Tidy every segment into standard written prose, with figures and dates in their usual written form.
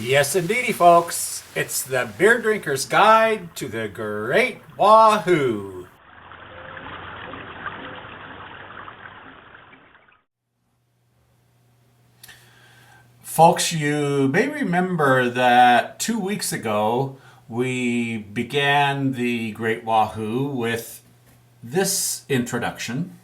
Yes, indeedy, folks. It's the Beer Drinker's Guide to the Great Wahoo. Folks, you may remember that 2 weeks ago we began the Great Wahoo with this introduction.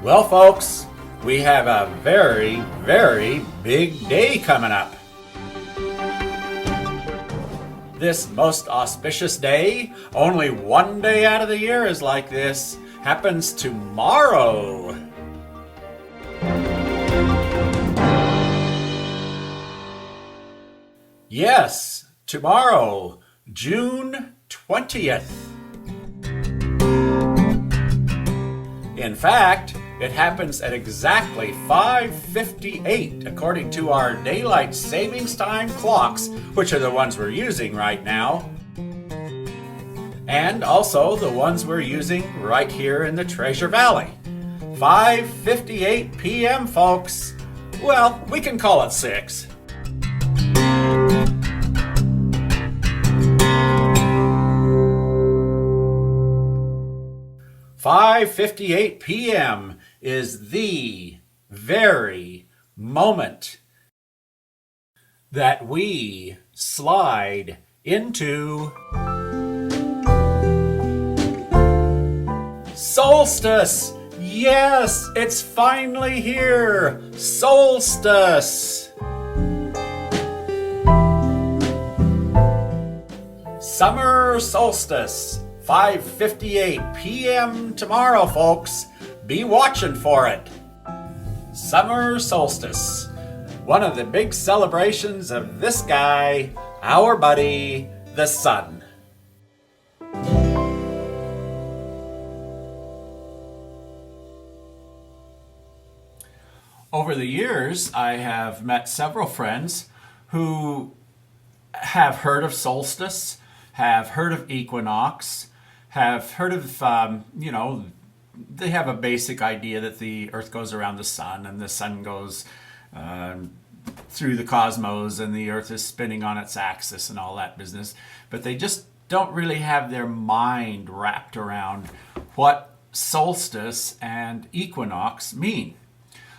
Well, folks, we have a very, very big day coming up. This most auspicious day, only one day out of the year is like this, happens tomorrow. Yes, tomorrow, June 20th. In fact, it happens at exactly 5:58 according to our daylight savings time clocks, which are the ones we're using right now. And also the ones we're using right here in the Treasure Valley. 5:58 p.m., folks. Well, we can call it 6. "5:58 p.m. is the very moment that we slide into solstice. Yes, it's finally here. Solstice. Summer solstice. 5:58 p.m. tomorrow, folks. Be watching for it. Summer solstice. One of the big celebrations of this guy, our buddy, the sun. Over the years, I have met several friends who have heard of solstice, have heard of equinox, have heard of, they have a basic idea that the earth goes around the sun and the sun goes through the cosmos and the earth is spinning on its axis and all that business. But they just don't really have their mind wrapped around what solstice and equinox mean.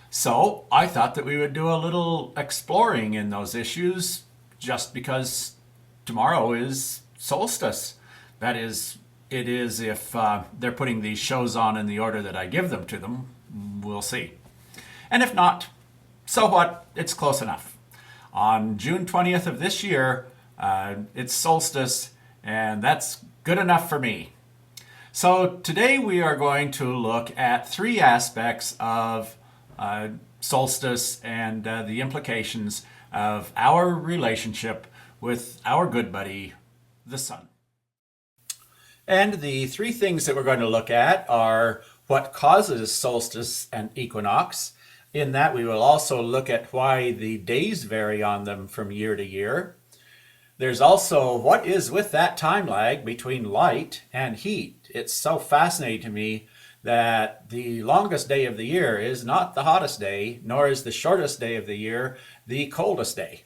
So I thought that we would do a little exploring in those issues just because tomorrow is solstice. That is, it is if they're putting these shows on in the order that I give them to them. We'll see. And if not, so what? It's close enough. On June 20th of this year, it's solstice, and that's good enough for me. So today we are going to look at 3 aspects of solstice and the implications of our relationship with our good buddy, the sun. And the 3 things that we're going to look at are what causes solstice and equinox. In that, we will also look at why the days vary on them from year to year. There's also what is with that time lag between light and heat. It's so fascinating to me that the longest day of the year is not the hottest day, nor is the shortest day of the year the coldest day.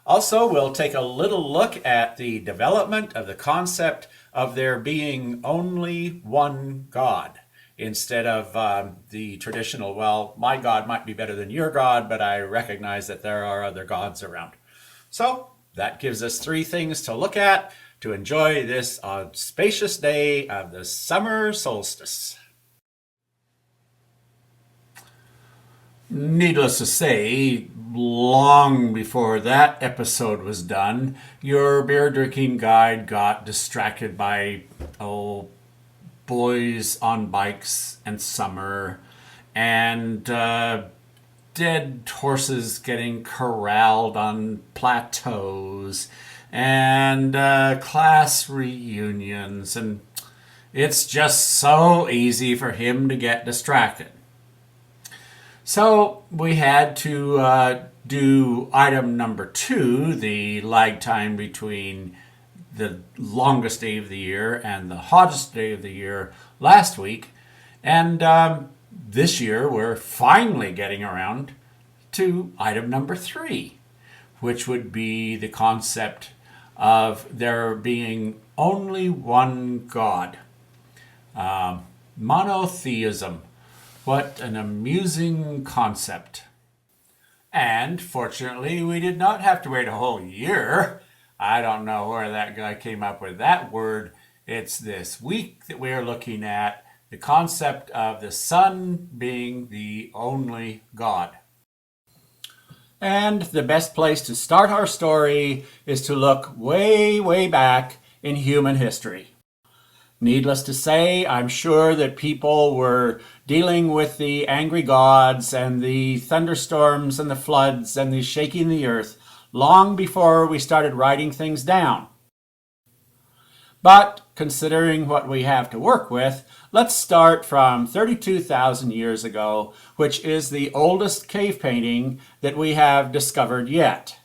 Also, we'll take a little look at the development of the concept of there being only one God, instead of the traditional, well, my God might be better than your God, but I recognize that there are other gods around. So that gives us 3 things to look at to enjoy this auspicious day of the summer solstice. Needless to say, long before that episode was done, your beer drinking guide got distracted by boys on bikes and summer and dead horses getting corralled on plateaus and class reunions, and it's just so easy for him to get distracted. So we had to do item number 2, the lag time between the longest day of the year and the hottest day of the year last week. And this year we're finally getting around to item number 3, which would be the concept of there being only one God. Monotheism. What an amusing concept. And fortunately, we did not have to wait a whole year. I don't know where that guy came up with that word. It's this week that we are looking at the concept of the Son being the only God. And the best place to start our story is to look way, way back in human history. Needless to say, I'm sure that people were dealing with the angry gods and the thunderstorms and the floods and the shaking the earth long before we started writing things down. But considering what we have to work with, let's start from 32,000 years ago, which is the oldest cave painting that we have discovered yet.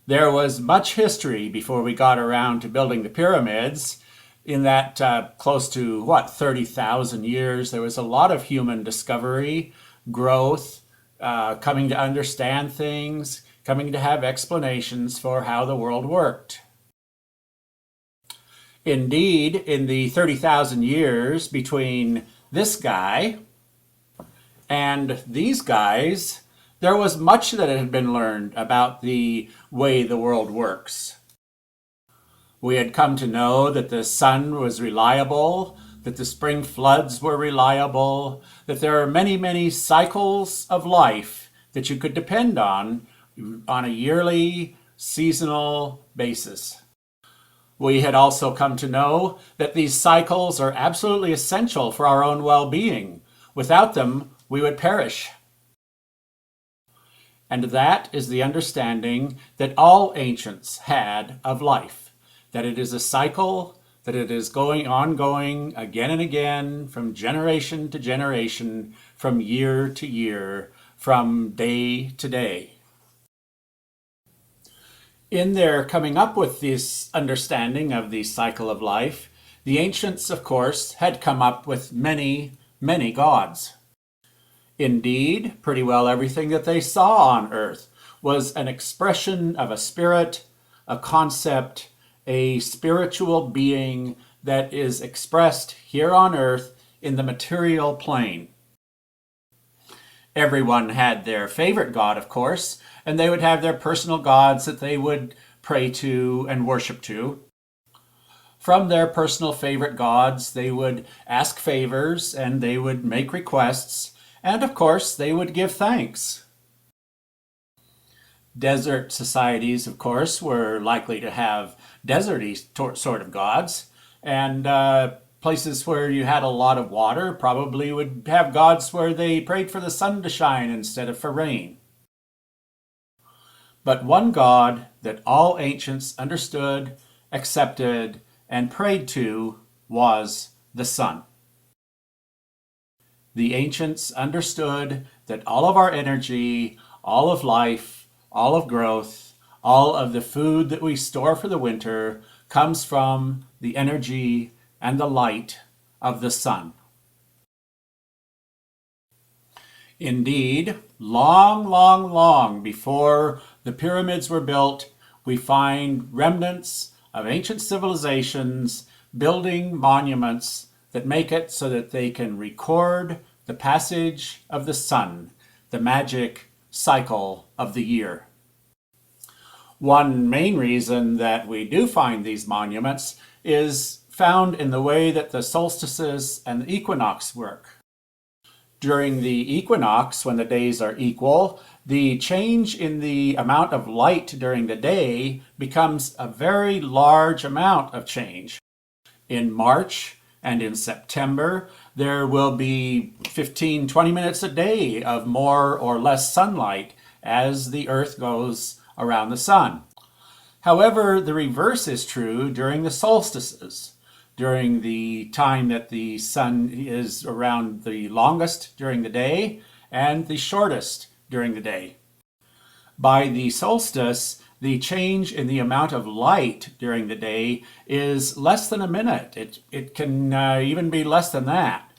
There was much history before we got around to building the pyramids. In that close to, 30,000 years, there was a lot of human discovery, growth, coming to understand things, coming to have explanations for how the world worked. Indeed, in the 30,000 years between this guy and these guys, there was much that had been learned about the way the world works. We had come to know that the sun was reliable, that the spring floods were reliable, that there are many, many cycles of life that you could depend on a yearly, seasonal basis. We had also come to know that these cycles are absolutely essential for our own well-being. Without them, we would perish. And that is the understanding that all ancients had of life, that it is a cycle, that it is ongoing again and again, from generation to generation, from year to year, from day to day. In their coming up with this understanding of the cycle of life, the ancients, of course, had come up with many, many gods. Indeed, pretty well everything that they saw on earth was an expression of a spirit, a concept, a spiritual being that is expressed here on earth in the material plane. Everyone had their favorite god, of course, and they would have their personal gods that they would pray to and worship to. From their personal favorite gods, they would ask favors and they would make requests, and of course, they would give thanks. Desert societies, of course, were likely to have deserty sort of gods, and places where you had a lot of water probably would have gods where they prayed for the sun to shine instead of for rain. But one God that all ancients understood, accepted, and prayed to was the sun. The ancients understood that all of our energy, all of life, all of growth, all of the food that we store for the winter comes from the energy and the light of the sun. Indeed, long, long, long before the pyramids were built, we find remnants of ancient civilizations building monuments that make it so that they can record the passage of the sun, the magic cycle of the year. One main reason that we do find these monuments is found in the way that the solstices and the equinox work. During the equinox, when the days are equal, the change in the amount of light during the day becomes a very large amount of change. In March and in September, there will be 15-20 minutes a day of more or less sunlight as the Earth goes around the sun. However, the reverse is true during the solstices. during the time that the sun is around the longest during the day and the shortest during the day. By the solstice, the change in the amount of light during the day is less than a minute. It can even be less than that.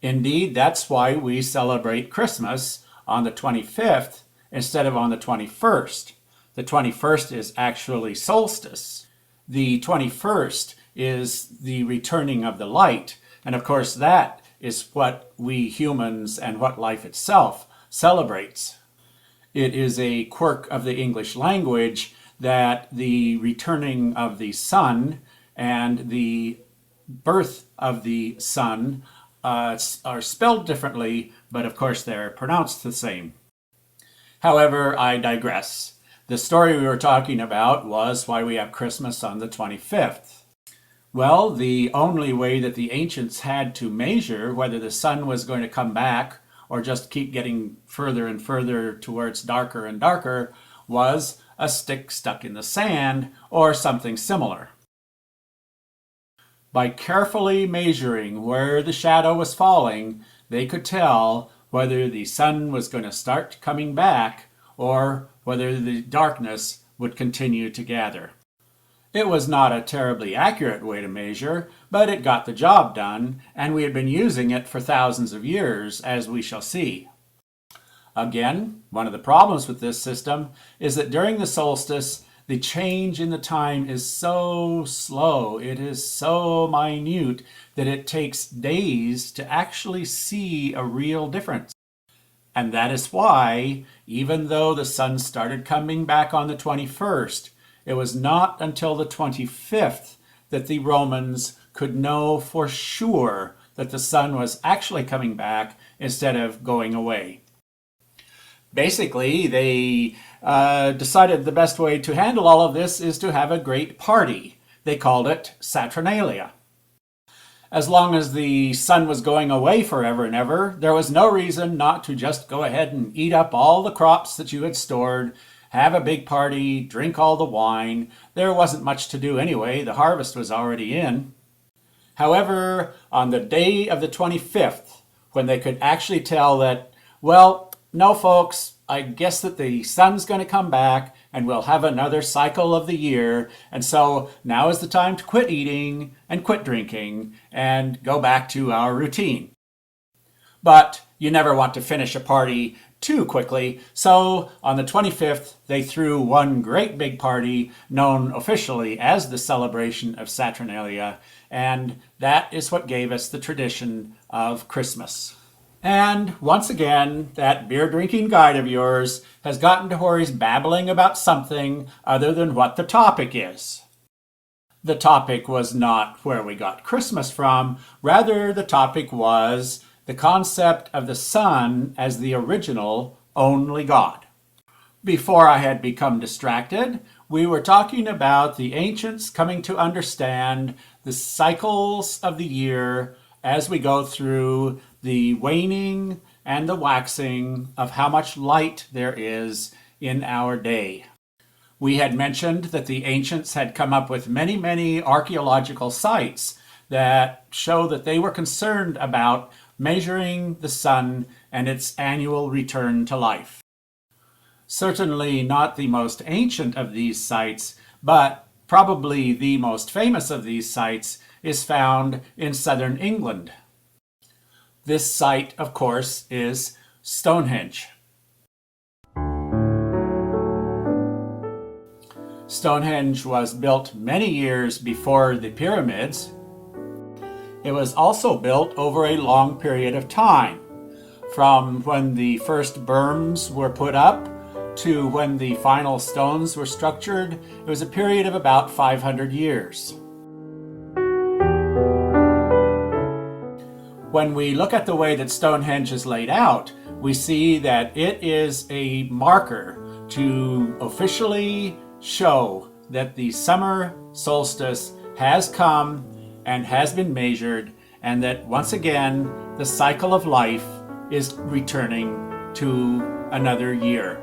Indeed, that's why we celebrate Christmas on the 25th instead of on the 21st. The 21st is actually solstice. The 21st is the returning of the light. And of course, that is what we humans and what life itself celebrates. It is a quirk of the English language that the returning of the sun and the birth of the sun are spelled differently, but of course they're pronounced the same. However, I digress. The story we were talking about was why we have Christmas on the 25th. Well, the only way that the ancients had to measure whether the sun was going to come back or just keep getting further and further towards darker and darker was a stick stuck in the sand or something similar. By carefully measuring where the shadow was falling, they could tell whether the sun was going to start coming back or whether the darkness would continue to gather. It was not a terribly accurate way to measure, but it got the job done, and we had been using it for thousands of years, as we shall see. Again, one of the problems with this system is that during the solstice, the change in the time is so slow, it is so minute, that it takes days to actually see a real difference. And that is why, even though the sun started coming back on the 21st, it was not until the 25th that the Romans could know for sure that the sun was actually coming back instead of going away. Basically, they decided the best way to handle all of this is to have a great party. They called it Saturnalia. As long as the sun was going away forever and ever, there was no reason not to just go ahead and eat up all the crops that you had stored, have a big party, drink all the wine. There wasn't much to do anyway. The harvest was already in. However, on the day of the 25th, when they could actually tell that, well, no folks, I guess that the sun's going to come back and we'll have another cycle of the year. And so now is the time to quit eating and quit drinking and go back to our routine. But you never want to finish a party too quickly, so on the 25th, they threw one great big party known officially as the celebration of Saturnalia, and that is what gave us the tradition of Christmas. And once again, that beer-drinking guide of yours has gotten to where he's babbling about something other than what the topic is. The topic was not where we got Christmas from, rather the topic was the concept of the sun as the original only God. Before I had become distracted, we were talking about the ancients coming to understand the cycles of the year as we go through the waning and the waxing of how much light there is in our day. We had mentioned that the ancients had come up with many, many archaeological sites that show that they were concerned about measuring the sun and its annual return to life. Certainly not the most ancient of these sites, but probably the most famous of these sites is found in southern England. This site, of course, is Stonehenge. Stonehenge was built many years before the pyramids. It was also built over a long period of time, from when the first berms were put up to when the final stones were structured. It was a period of about 500 years. When we look at the way that Stonehenge is laid out, we see that it is a marker to officially show that the summer solstice has come and has been measured, and that once again the cycle of life is returning to another year.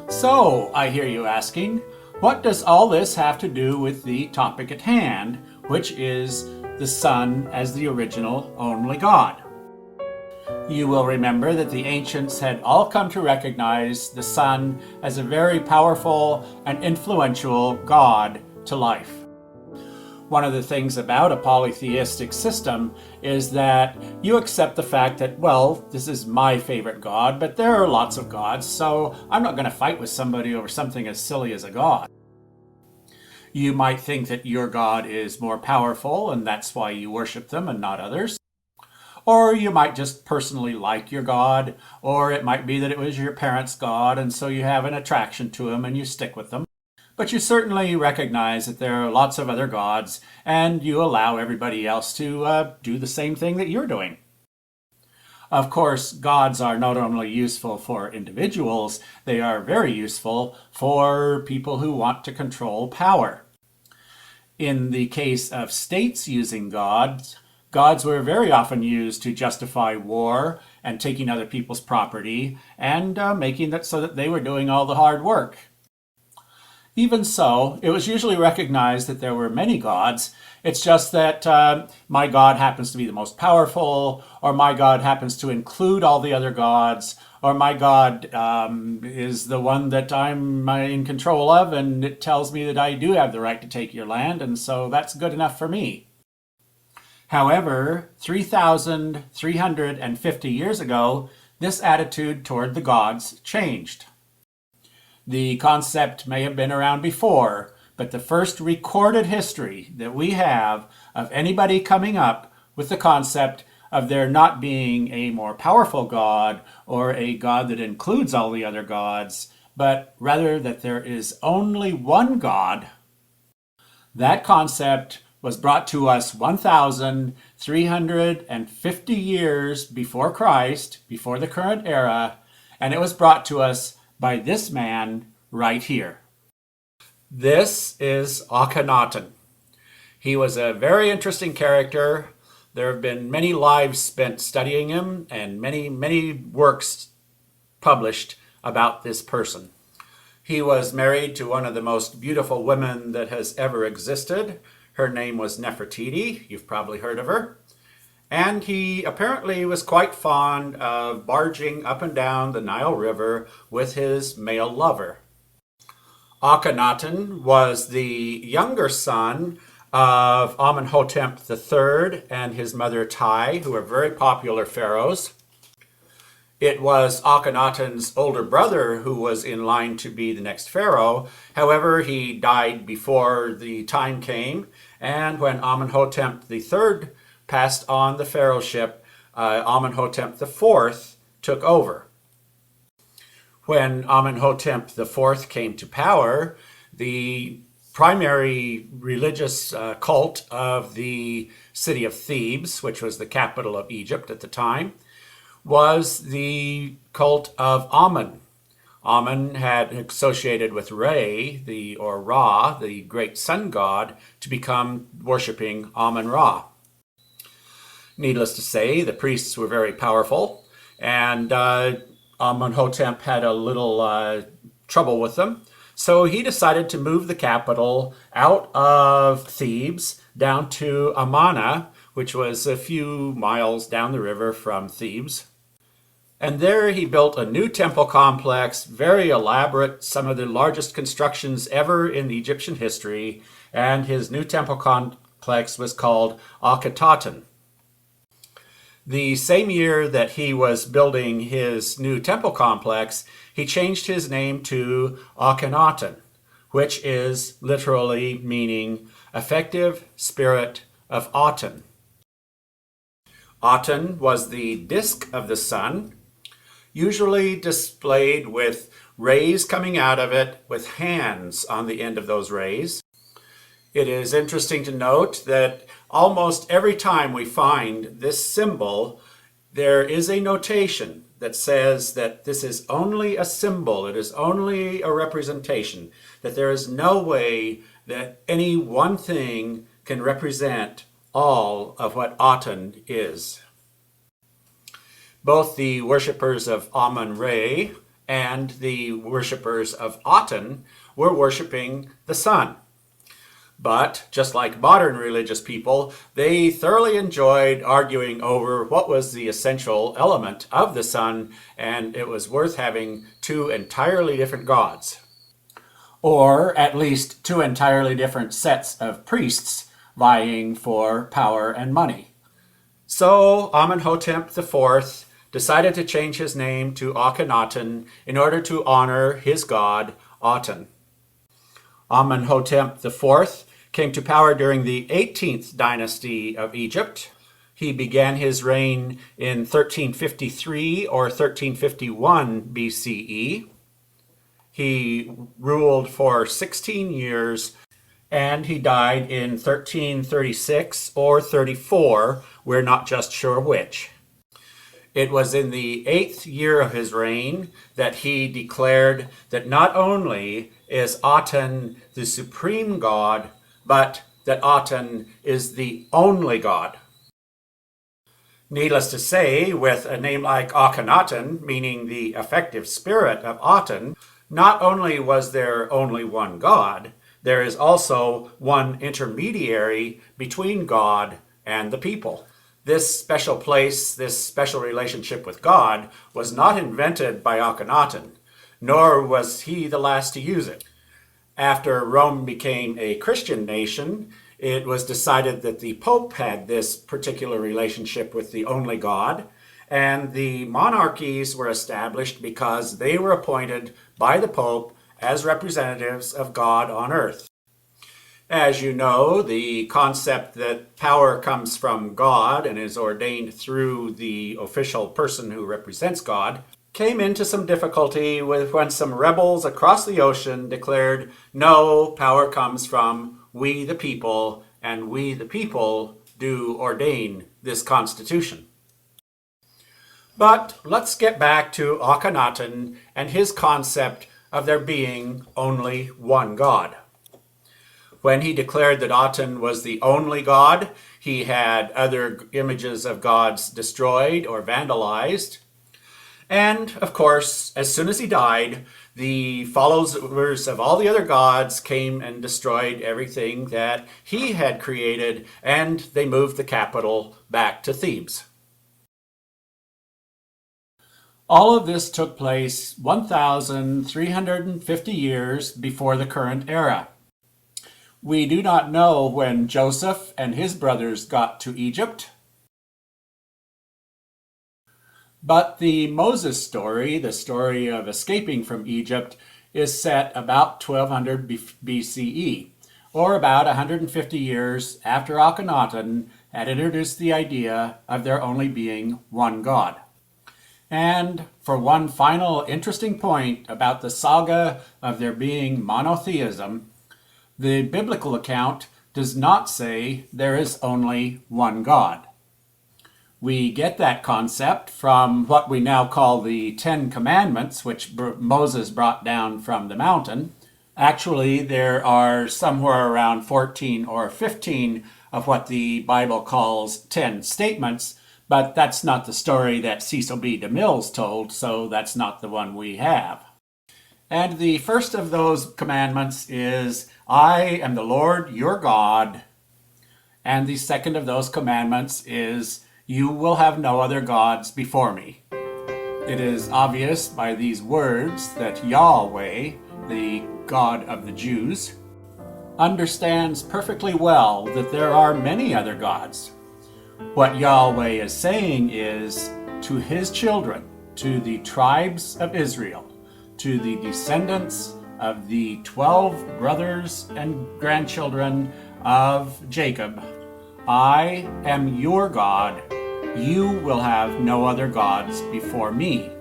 So, I hear you asking, what does all this have to do with the topic at hand, which is the sun as the original only God. You will remember that the ancients had all come to recognize the sun as a very powerful and influential God to life. One of the things about a polytheistic system is that you accept the fact that, well, this is my favorite God, but there are lots of gods, so I'm not going to fight with somebody over something as silly as a god. You might think that your God is more powerful and that's why you worship them and not others. Or you might just personally like your God, or it might be that it was your parents' God and so you have an attraction to him and you stick with them. But you certainly recognize that there are lots of other gods and you allow everybody else to do the same thing that you're doing. Of course, gods are not only useful for individuals, they are very useful for people who want to control power. In the case of states using gods, gods were very often used to justify war and taking other people's property and making it so that they were doing all the hard work. Even so, it was usually recognized that there were many gods. It's just that my God happens to be the most powerful, or my God happens to include all the other gods, or my God is the one that I'm in control of, and it tells me that I do have the right to take your land, and so that's good enough for me. However, 3,350 years ago, this attitude toward the gods changed. The concept may have been around before, but the first recorded history that we have of anybody coming up with the concept of there not being a more powerful God or a God that includes all the other gods, but rather that there is only one God, that concept was brought to us 1,350 years before Christ, before the current era, and it was brought to us by this man right here. This is Akhenaten. He was a very interesting character. There have been many lives spent studying him and many works published about this person. He was married to one of the most beautiful women that has ever existed. Her name was Nefertiti. You've probably heard of her. And he apparently was quite fond of barging up and down the Nile River with his male lover. Akhenaten was the younger son of Amenhotep III and his mother Tai, who were very popular pharaohs. It was Akhenaten's older brother who was in line to be the next pharaoh. However, he died before the time came, and when Amenhotep III passed on the pharaohship, Amenhotep IV took over. When Amenhotep IV came to power, the primary religious cult of the city of Thebes, which was the capital of Egypt at the time, was the cult of Amun. Amun had associated with Ra, the great sun god, to become worshipping Amun-Ra. Needless to say, the priests were very powerful, and Amenhotep had a little trouble with them. So he decided to move the capital out of Thebes down to Amarna, which was a few miles down the river from Thebes. And there he built a new temple complex, very elaborate, some of the largest constructions ever in Egyptian history. And his new temple complex was called Akhenaten. The same year that he was building his new temple complex, he changed his name to Akhenaten, which is literally meaning effective spirit of Aten. Aten was the disk of the sun, usually displayed with rays coming out of it with hands on the end of those rays. It is interesting to note that almost every time we find this symbol, there is a notation that says that this is only a symbol, it is only a representation, that there is no way that any one thing can represent all of what Aten is. Both the worshippers of Amun-Re and the worshippers of Aten were worshiping the sun. But just like modern religious people, they thoroughly enjoyed arguing over what was the essential element of the sun, and it was worth having two entirely different gods. Or at least two entirely different sets of priests vying for power and money. So Amenhotep IV decided to change his name to Akhenaten in order to honor his god Aten. Amenhotep IV came to power during the 18th dynasty of Egypt. He began his reign in 1353 or 1351 BCE. He ruled for 16 years, and he died in 1336 or 34. We're not just sure which. It was in the 8th year of his reign that he declared that not only is Aten the supreme god, but that Aten is the only god. Needless to say, with a name like Akhenaten, meaning the effective spirit of Aten, not only was there only one god, there is also one intermediary between God and the people. This special place, this special relationship with God, was not invented by Akhenaten, nor was he the last to use it. After Rome became a Christian nation, it was decided that the Pope had this particular relationship with the only God, and the monarchies were established because they were appointed by the Pope as representatives of God on earth. As you know, the concept that power comes from God and is ordained through the official person who represents God came into some difficulty when some rebels across the ocean declared, no, power comes from we the people, and we the people do ordain this constitution. But let's get back to Akhenaten and his concept of there being only one God. When he declared that Aten was the only god, he had other images of gods destroyed or vandalized. And, of course, as soon as he died, the followers of all the other gods came and destroyed everything that he had created, and they moved the capital back to Thebes. All of this took place 1,350 years before the current era. We do not know when Joseph and his brothers got to Egypt, but the Moses story, the story of escaping from Egypt, is set about 1200 BCE, or about 150 years after Akhenaten had introduced the idea of there only being one God. And for one final interesting point about the saga of there being monotheism, the biblical account does not say there is only one God. We get that concept from what we now call the Ten Commandments, which Moses brought down from the mountain. Actually, there are somewhere around 14 or 15 of what the Bible calls 10 statements, but that's not the story that Cecil B. DeMille's told, so that's not the one we have. And the first of those commandments is, I am the Lord your God. And the second of those commandments is, you will have no other gods before me. It is obvious by these words that Yahweh, the God of the Jews, understands perfectly well that there are many other gods. What Yahweh is saying is, to his children, to the tribes of Israel, to the descendants of the 12 brothers and grandchildren of Jacob, I am your God. You will have no other gods before me.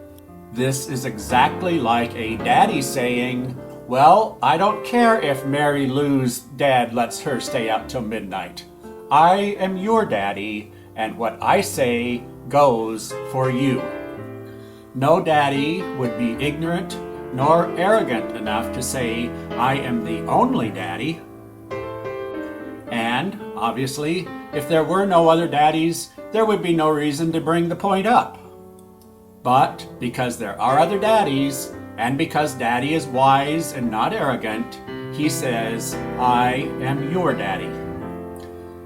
This is exactly like a daddy saying, well, I don't care if Mary Lou's dad lets her stay up till midnight. I am your daddy, and what I say goes for you. No daddy would be ignorant nor arrogant enough to say, I am the only daddy. And, obviously, if there were no other daddies, there would be no reason to bring the point up. But because there are other daddies, and because daddy is wise and not arrogant, he says, I am your daddy.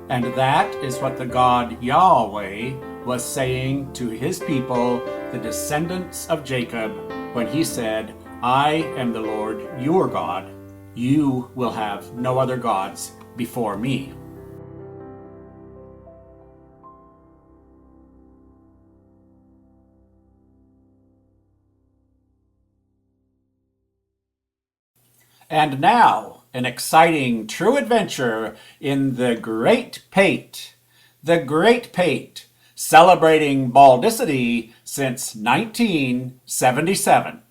And that is what the God Yahweh was saying to his people, the descendants of Jacob, when he said, I am the Lord your God. You will have no other gods before me. And now, an exciting true adventure in the Great Pate. The Great Pate, celebrating baldicity since 1977.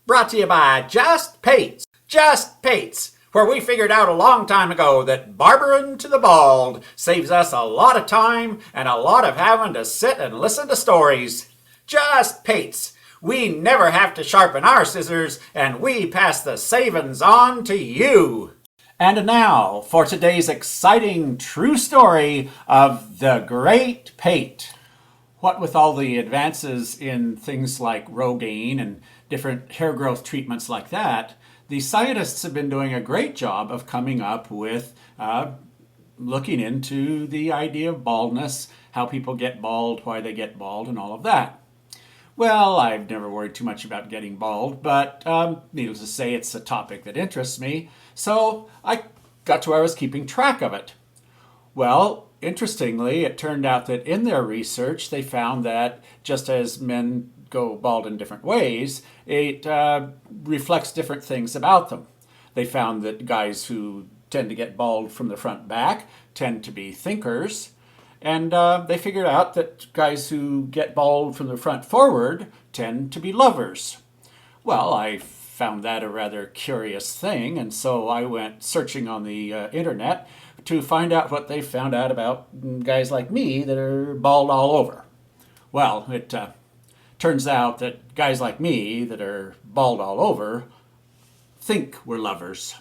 Brought to you by Just Pates. Just Pates, where we figured out a long time ago that barbering to the bald saves us a lot of time and a lot of having to sit and listen to stories. Just Pates. We never have to sharpen our scissors, and we pass the savings on to you. And now for today's exciting true story of the Great Pate. What with all the advances in things like Rogaine and different hair growth treatments like that, the scientists have been doing a great job of coming up with looking into the idea of baldness, how people get bald, why they get bald, and all of that. Well, I've never worried too much about getting bald, but needless to say, it's a topic that interests me, so I got to where I was keeping track of it. Well, interestingly, it turned out that in their research, they found that just as men go bald in different ways, it reflects different things about them. They found that guys who tend to get bald from the front back tend to be thinkers, and they figured out that guys who get bald from the front forward tend to be lovers. Well, I found that a rather curious thing, and so I went searching on the internet to find out what they found out about guys like me that are bald all over. Well, it turns out that guys like me that are bald all over think we're lovers.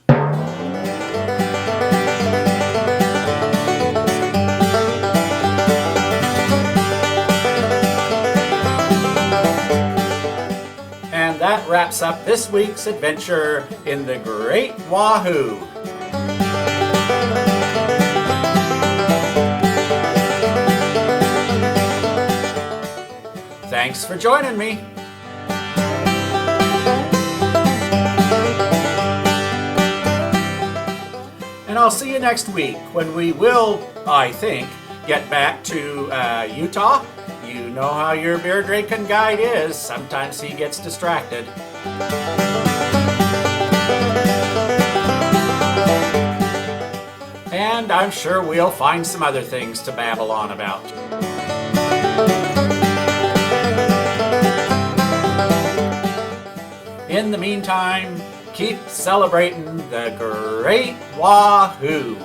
And that wraps up this week's adventure in the Great Wahoo. Thanks for joining me. And I'll see you next week when we will, I think, get back to Utah. You know how your beer drinking guide is. Sometimes he gets distracted. And I'm sure we'll find some other things to babble on about. In the meantime, keep celebrating the Great Wahoo!